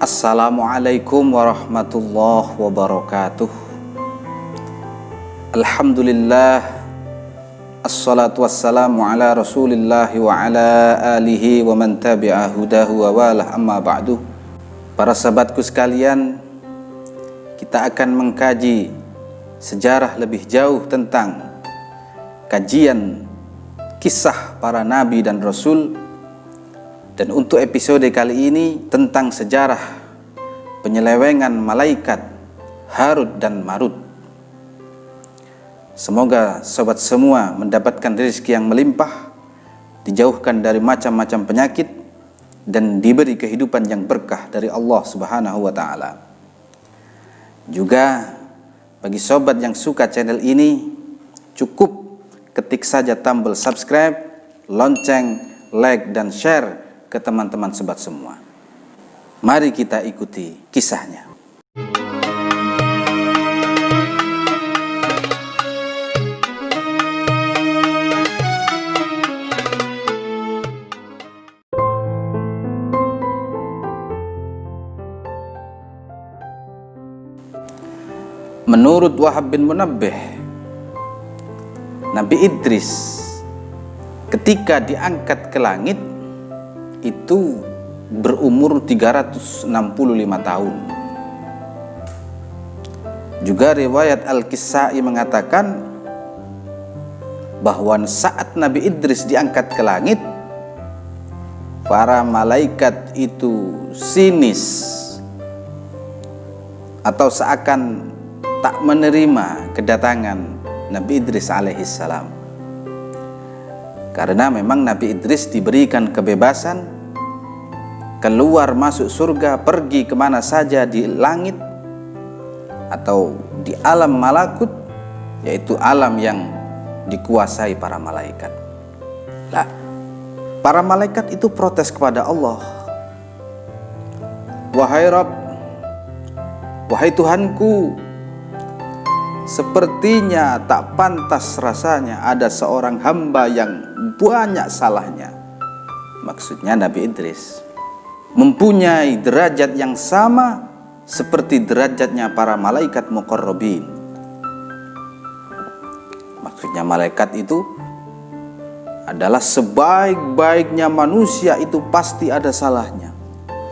Assalamualaikum warahmatullahi wabarakatuh. Alhamdulillah, assalatu wassalamu ala rasulillahi wa ala alihi wa man tabi'a hudahu wa walah, amma ba'du. Para sahabatku sekalian, kita akan mengkaji sejarah lebih jauh tentang kajian kisah para nabi dan rasul. Dan untuk episode kali ini tentang sejarah penyelewengan malaikat Harut dan Marut. Semoga sobat semua mendapatkan rezeki yang melimpah, dijauhkan dari macam-macam penyakit, dan diberi kehidupan yang berkah dari Allah Subhanahu wa Ta'ala. Juga bagi sobat yang suka channel ini, cukup ketik saja tombol subscribe, lonceng, like, dan share ke teman-teman sobat semua. Mari kita ikuti kisahnya. Menurut Wahab bin Munabbih, Nabi Idris ketika diangkat ke langit itu berumur 365 tahun. Juga riwayat Al-Kisai mengatakan bahwa saat Nabi Idris diangkat ke langit, para malaikat itu sinis atau seakan tak menerima kedatangan Nabi Idris alaihissalam. Karena memang Nabi Idris diberikan kebebasan keluar masuk surga, pergi kemana saja di langit atau di alam malakut, yaitu alam yang dikuasai para malaikat. Lah, para malaikat itu protes kepada Allah. Wahai Rabb, wahai Tuhanku, sepertinya tak pantas rasanya ada seorang hamba yang banyak salahnya. Maksudnya Nabi Idris mempunyai derajat yang sama seperti derajatnya para malaikat muqarrabin. Maksudnya malaikat itu adalah sebaik-baiknya manusia, itu pasti ada salahnya,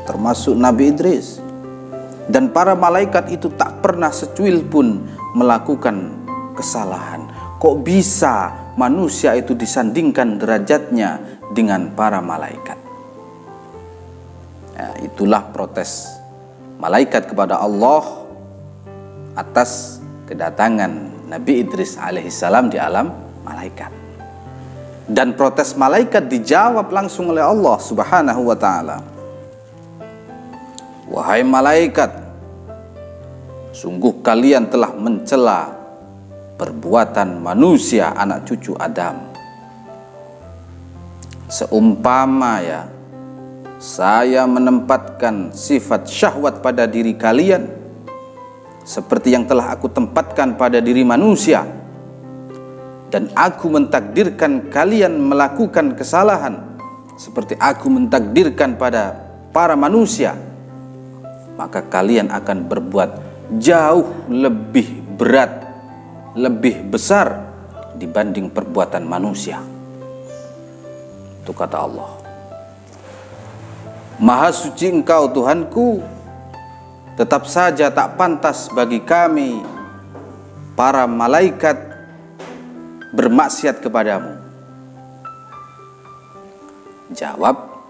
termasuk Nabi Idris. Dan para malaikat itu tak pernah secuil pun melakukan kesalahan. Kok bisa manusia itu disandingkan derajatnya dengan para malaikat? Ya, itulah protes malaikat kepada Allah atas kedatangan Nabi Idris alaihissalam di alam malaikat. Dan protes malaikat dijawab langsung oleh Allah Subhanahu wa Ta'ala. Wahai malaikat, sungguh kalian telah mencela perbuatan manusia anak cucu Adam. Seumpama saya menempatkan sifat syahwat pada diri kalian seperti yang telah aku tempatkan pada diri manusia, dan aku mentakdirkan kalian melakukan kesalahan seperti aku mentakdirkan pada para manusia, maka kalian akan berbuat jauh lebih berat, lebih besar dibanding perbuatan manusia. Itu kata Allah. Maha suci Engkau Tuhanku, tetap saja tak pantas bagi kami para malaikat bermaksiat kepadamu. Jawab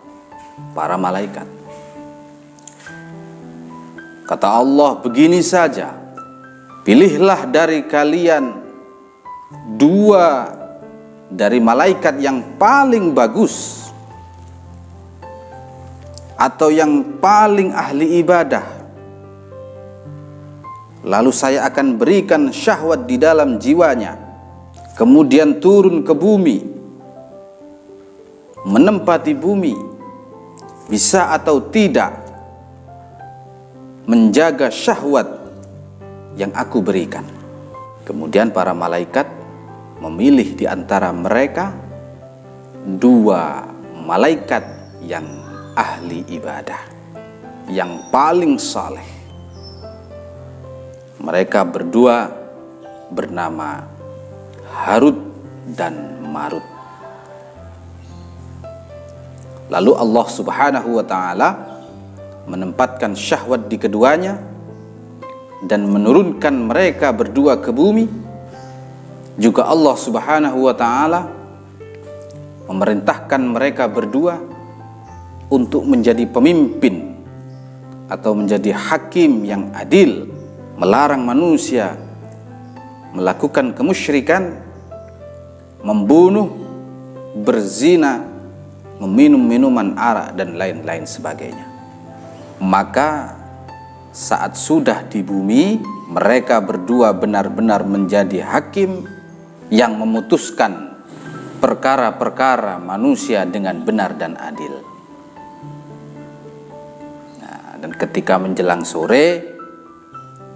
para malaikat. Kata Allah, begini saja, pilihlah dari kalian 2 dari malaikat yang paling bagus atau yang paling ahli ibadah, lalu saya akan berikan syahwat di dalam jiwanya, kemudian turun ke bumi, menempati bumi, bisa atau tidak menjaga syahwat yang aku berikan. Kemudian para malaikat memilih di antara mereka 2 malaikat yang ahli ibadah. yang paling saleh. Mereka berdua bernama Harut dan Marut. Lalu Allah Subhanahu wa ta'ala menempatkan syahwat di keduanya dan menurunkan mereka berdua ke bumi. Juga Allah Subhanahu wa ta'ala memerintahkan mereka berdua untuk menjadi pemimpin atau menjadi hakim yang adil, melarang manusia melakukan kemusyrikan, membunuh, berzina, meminum minuman arak dan lain-lain sebagainya. Maka saat sudah di bumi, mereka berdua benar-benar menjadi hakim yang memutuskan perkara-perkara manusia dengan benar dan adil. Nah, dan ketika menjelang sore,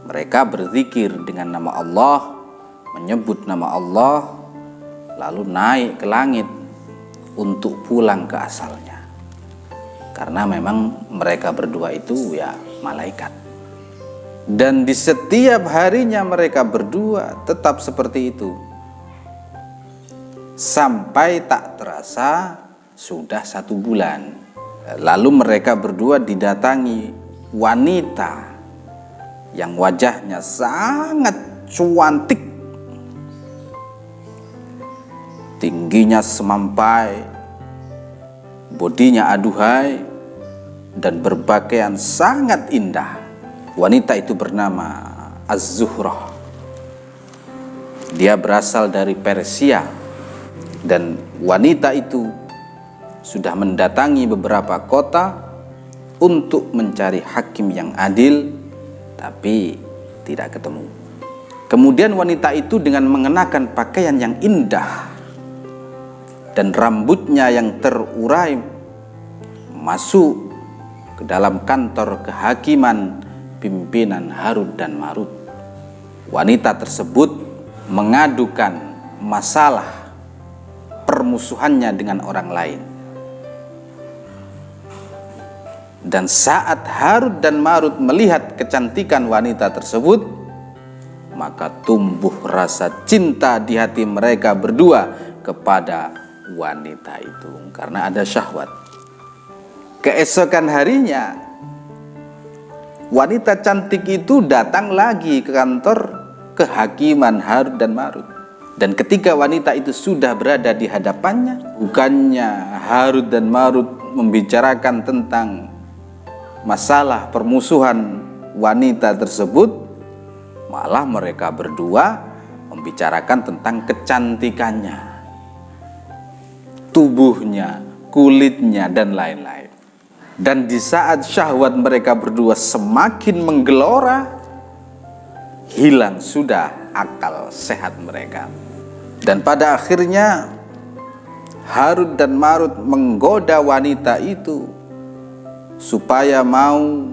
mereka berzikir dengan nama Allah, menyebut nama Allah, lalu naik ke langit untuk pulang ke asalnya. Karena memang mereka berdua itu ya malaikat. Dan di setiap harinya mereka berdua tetap seperti itu. Sampai tak terasa sudah 1 bulan. Lalu mereka berdua didatangi wanita yang wajahnya sangat cantik, tingginya semampai, bodinya aduhai, dan berpakaian sangat indah. Wanita itu bernama Az-Zuhrah. Dia berasal dari Persia, dan wanita itu sudah mendatangi beberapa kota untuk mencari hakim yang adil, tapi tidak ketemu. Kemudian wanita itu dengan mengenakan pakaian yang indah dan rambutnya yang terurai masuk ke dalam kantor kehakiman pimpinan Harut dan Marut. Wanita tersebut mengadukan masalah permusuhannya dengan orang lain. Dan saat Harut dan Marut melihat kecantikan wanita tersebut, maka tumbuh rasa cinta di hati mereka berdua kepada wanita itu, karena ada syahwat. Keesokan harinya, wanita cantik itu datang lagi ke kantor kehakiman Harut dan Marut. Dan ketika wanita itu sudah berada di hadapannya, bukannya Harut dan Marut membicarakan tentang masalah permusuhan wanita tersebut, malah mereka berdua membicarakan tentang kecantikannya, tubuhnya, kulitnya, dan lain-lain. Dan di saat syahwat mereka berdua semakin menggelora, hilang sudah akal sehat mereka. Dan pada akhirnya Harut dan Marut menggoda wanita itu supaya mau,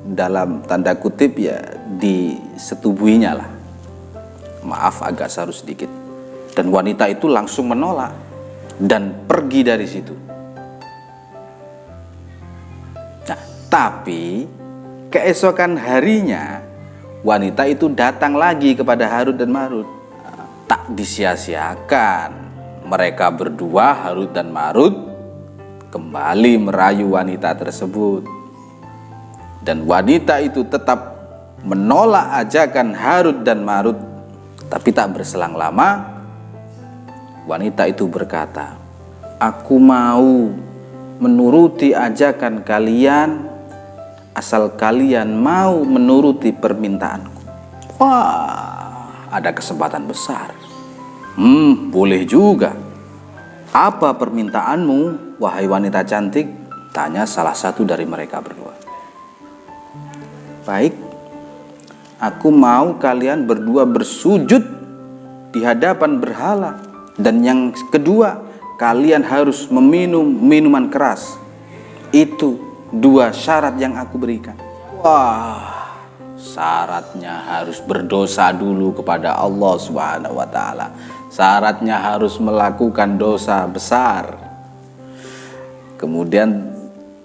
dalam tanda kutip ya, disetubuhinya lah. Maaf agak saru sedikit. Dan wanita itu langsung menolak dan pergi dari situ. Nah, tapi keesokan harinya wanita itu datang lagi kepada Harut dan Marut. Tak disia-siakan, mereka berdua, Harut dan Marut, kembali merayu wanita tersebut. Dan wanita itu tetap menolak ajakan Harut dan Marut. Tapi tak berselang lama, wanita itu berkata, "Aku mau menuruti ajakan kalian, asal kalian mau menuruti permintaanku." Wah, ada kesempatan besar. Boleh juga. "Apa permintaanmu, wahai wanita cantik?" tanya salah satu dari mereka berdua. "Baik, aku mau kalian berdua bersujud di hadapan berhala. Dan yang kedua, kalian harus meminum minuman keras. Itu 2 syarat yang aku berikan." Wah, syaratnya harus berdosa dulu kepada Allah Subhanahu wa ta'ala. Syaratnya harus melakukan dosa besar. Kemudian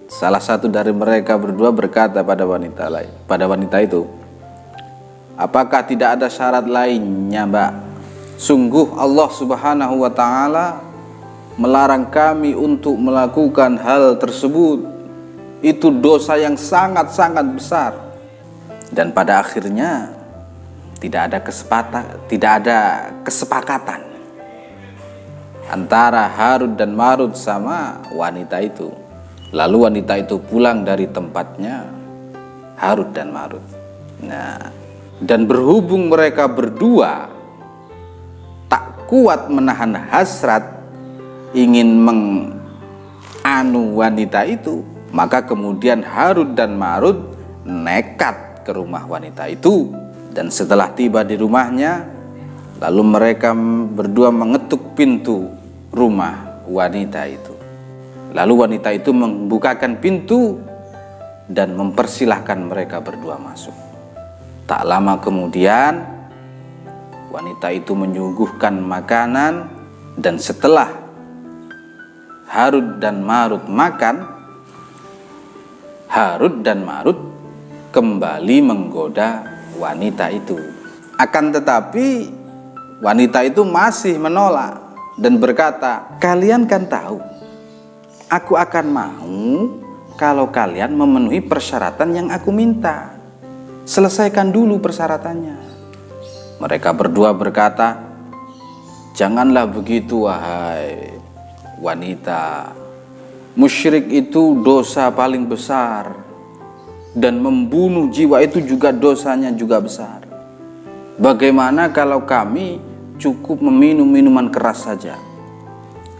Salah satu dari mereka berdua berkata pada wanita itu, apakah tidak ada syarat lainnya, Mbak? Sungguh Allah Subhanahu wa Ta'ala melarang kami untuk melakukan hal tersebut. Itu dosa yang sangat-sangat besar. Dan pada akhirnya tidak ada kesepakatan antara Harut dan Marut sama wanita itu. Lalu wanita itu pulang dari tempatnya Harut dan Marut. Nah, dan berhubung mereka berdua tak kuat menahan hasrat ingin menganu wanita itu, maka kemudian Harut dan Marut nekat ke rumah wanita itu. Dan setelah tiba di rumahnya, lalu mereka berdua mengetuk pintu rumah wanita itu. Lalu wanita itu membukakan pintu dan mempersilahkan mereka berdua masuk. Tak lama kemudian wanita itu menyuguhkan makanan, dan setelah Harut dan Marut makan, Harut dan Marut kembali menggoda wanita itu. Akan tetapi wanita itu masih menolak dan berkata, kalian kan tahu aku akan mau kalau kalian memenuhi persyaratan yang aku minta. Selesaikan dulu persyaratannya. Mereka berdua berkata, janganlah begitu wahai wanita. Musyrik itu dosa paling besar, dan membunuh jiwa itu juga dosanya juga besar. Bagaimana kalau kami cukup meminum minuman keras saja?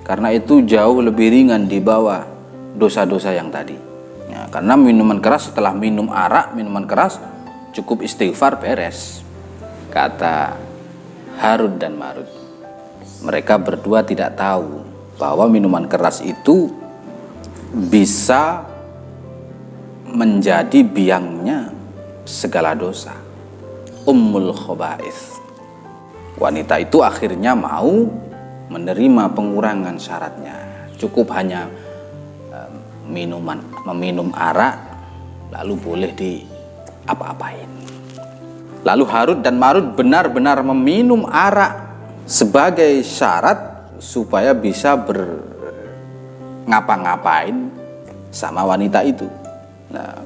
Karena itu jauh lebih ringan di bawah dosa-dosa yang tadi. Ya, karena minuman keras, setelah minum arak, minuman keras, cukup istighfar beres, kata Harut dan Marut. Mereka berdua tidak tahu bahwa minuman keras itu bisa menjadi biangnya segala dosa. Ummul khaba'ith. Wanita itu akhirnya mau menerima pengurangan syaratnya. Cukup hanya meminum arak, lalu boleh apa-apain. Lalu Harut dan Marut benar-benar meminum arak sebagai syarat supaya bisa ngapa-ngapain sama wanita itu. Nah,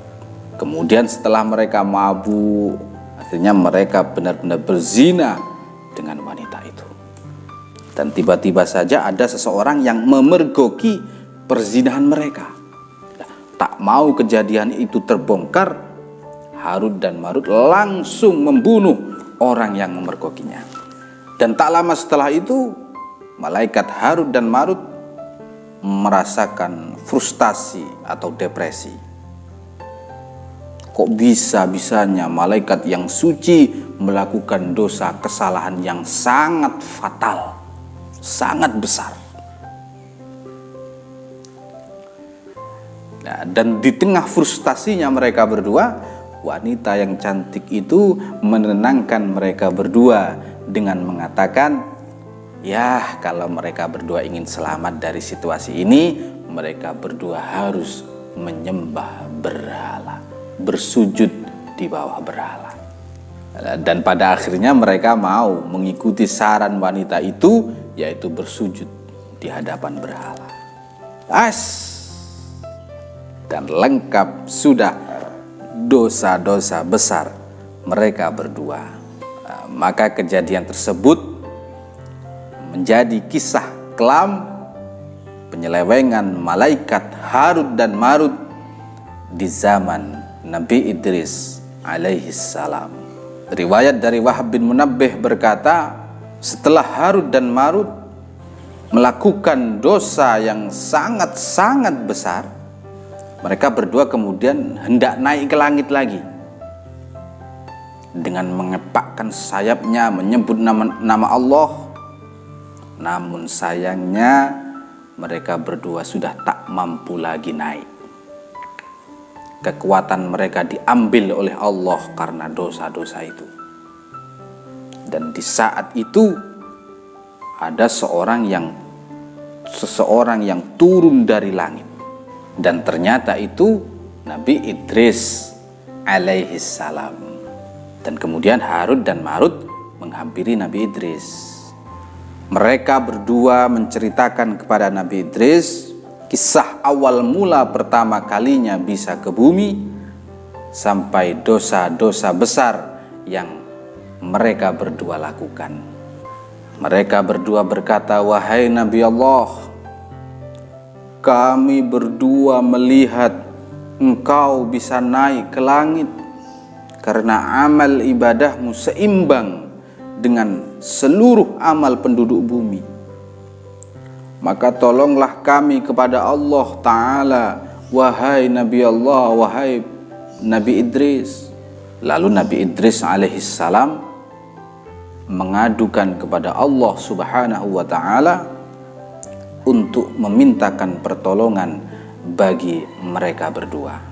kemudian setelah mereka mabuk, akhirnya mereka benar-benar berzina dengan wanita itu. Dan tiba-tiba saja ada seseorang yang memergoki perzinahan mereka. Tak mau kejadian itu terbongkar, Harut dan Marut langsung membunuh orang yang memergokinya. Dan tak lama setelah itu, malaikat Harut dan Marut merasakan frustasi atau depresi. Kok bisa-bisanya malaikat yang suci melakukan dosa kesalahan yang sangat fatal, sangat besar. Nah, dan di tengah frustasinya mereka berdua, wanita yang cantik itu menenangkan mereka berdua dengan mengatakan, ya, kalau mereka berdua ingin selamat dari situasi ini, mereka berdua harus menyembah berhala, bersujud di bawah berhala. Dan pada akhirnya mereka mau mengikuti saran wanita itu, yaitu bersujud di hadapan berhala. Dan lengkap sudah dosa-dosa besar mereka berdua. Maka kejadian tersebut menjadi kisah kelam penyelewengan malaikat Harut dan Marut di zaman Nabi Idris alaihi salam. Riwayat dari Wahab bin Munabbih berkata, setelah Harut dan Marut melakukan dosa yang sangat-sangat besar, mereka berdua kemudian hendak naik ke langit lagi. Dengan mengepakkan sayapnya menyebut nama Allah. Namun sayangnya mereka berdua sudah tak mampu lagi naik. Kekuatan mereka diambil oleh Allah karena dosa-dosa itu. Dan di saat itu ada seseorang yang turun dari langit Dan ternyata itu Nabi Idris alaihi salam. Dan kemudian Harut dan Marut menghampiri Nabi Idris. Mereka berdua menceritakan kepada Nabi Idris kisah awal mula pertama kalinya bisa ke bumi, sampai dosa-dosa besar yang mereka berdua lakukan. Mereka berdua berkata, "Wahai Nabi Allah, kami berdua melihat engkau bisa naik ke langit karena amal ibadahmu seimbang dengan seluruh amal penduduk bumi. Maka tolonglah kami kepada Allah Ta'ala, wahai Nabi Allah, wahai Nabi Idris." Lalu Nabi Idris alaihissalam mengadukan kepada Allah Subhanahu wa Ta'ala untuk memintakan pertolongan bagi mereka berdua.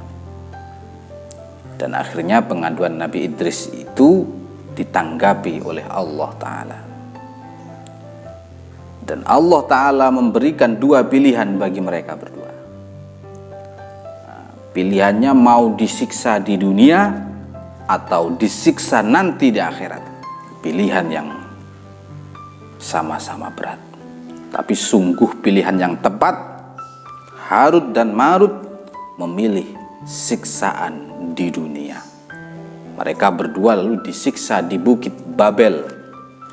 Dan akhirnya pengaduan Nabi Idris itu ditanggapi oleh Allah Ta'ala. Dan Allah Ta'ala memberikan dua pilihan bagi mereka berdua. Pilihannya mau disiksa di dunia atau disiksa nanti di akhirat. Pilihan yang sama-sama berat, tapi sungguh pilihan yang tepat. Harut dan Marut memilih siksaan di dunia. Mereka berdua lalu disiksa di Bukit Babel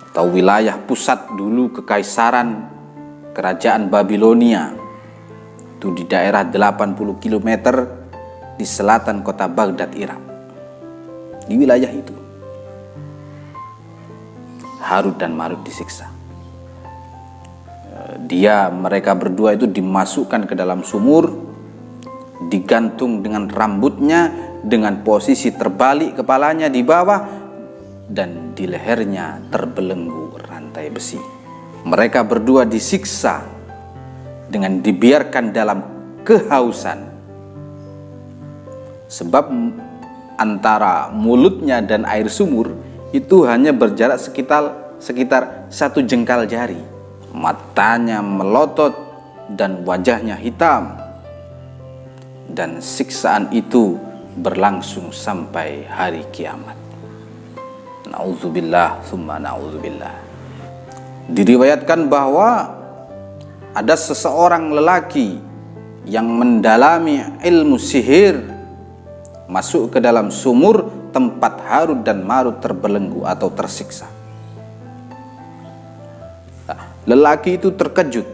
atau wilayah pusat dulu kekaisaran kerajaan Babilonia. Itu di daerah 80 km di selatan kota Baghdad, Irak. Di wilayah itu Harut dan Marut disiksa. Mereka berdua itu dimasukkan ke dalam sumur, digantung dengan rambutnya dengan posisi terbalik kepalanya di bawah, dan di lehernya terbelenggu rantai besi. Mereka berdua disiksa dengan dibiarkan dalam kehausan, sebab antara mulutnya dan air sumur itu hanya berjarak sekitar 1 jengkal jari. Matanya melotot dan wajahnya hitam. Dan siksaan itu berlangsung sampai hari kiamat. Na'udzubillah summa na'udzubillah. Diriwayatkan bahwa ada seseorang lelaki yang mendalami ilmu sihir masuk ke dalam sumur tempat Harut dan Marut terbelenggu atau tersiksa. Lelaki itu terkejut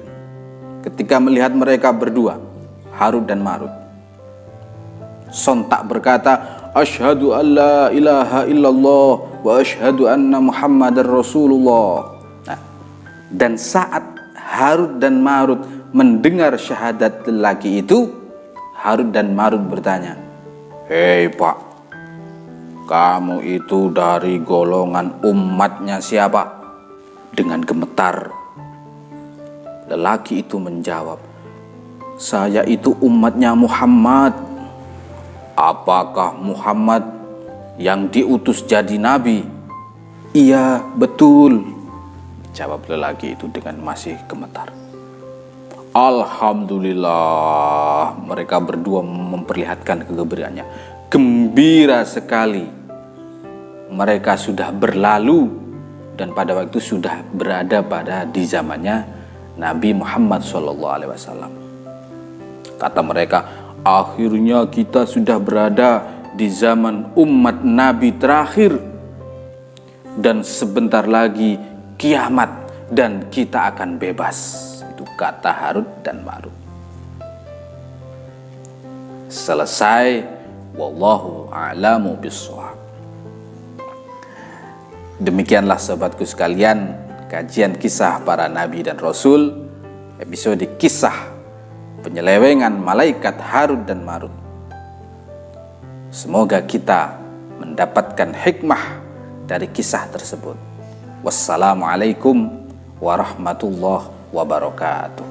ketika melihat mereka berdua, Harut dan Marut. Sontak berkata, "Asyhadu an la ilaha illallah wa asyhadu anna Muhammadar Rasulullah." Dan saat Harut dan Marut mendengar syahadat lelaki itu, Harut dan Marut bertanya, "Hei Pak, kamu itu dari golongan umatnya siapa?" Dengan gemetar lelaki itu menjawab, "Saya itu umatnya Muhammad." "Apakah Muhammad yang diutus jadi nabi?" "Iya, betul," jawab lelaki itu dengan masih gemetar. Alhamdulillah, mereka berdua memperlihatkan kegembiraannya. Gembira sekali. Mereka sudah berlalu dan pada waktu itu sudah berada di zamannya Nabi Muhammad SAW. Kata mereka, akhirnya kita sudah berada di zaman umat Nabi terakhir, dan sebentar lagi kiamat dan kita akan bebas. Itu kata Harut dan Marut. Selesai. Wallahu a'lamu bishawab. Demikianlah sahabatku sekalian, kajian kisah para nabi dan rasul, episode kisah penyelewengan malaikat Harut dan Marut. Semoga kita mendapatkan hikmah dari kisah tersebut. Wassalamualaikum warahmatullahi wabarakatuh.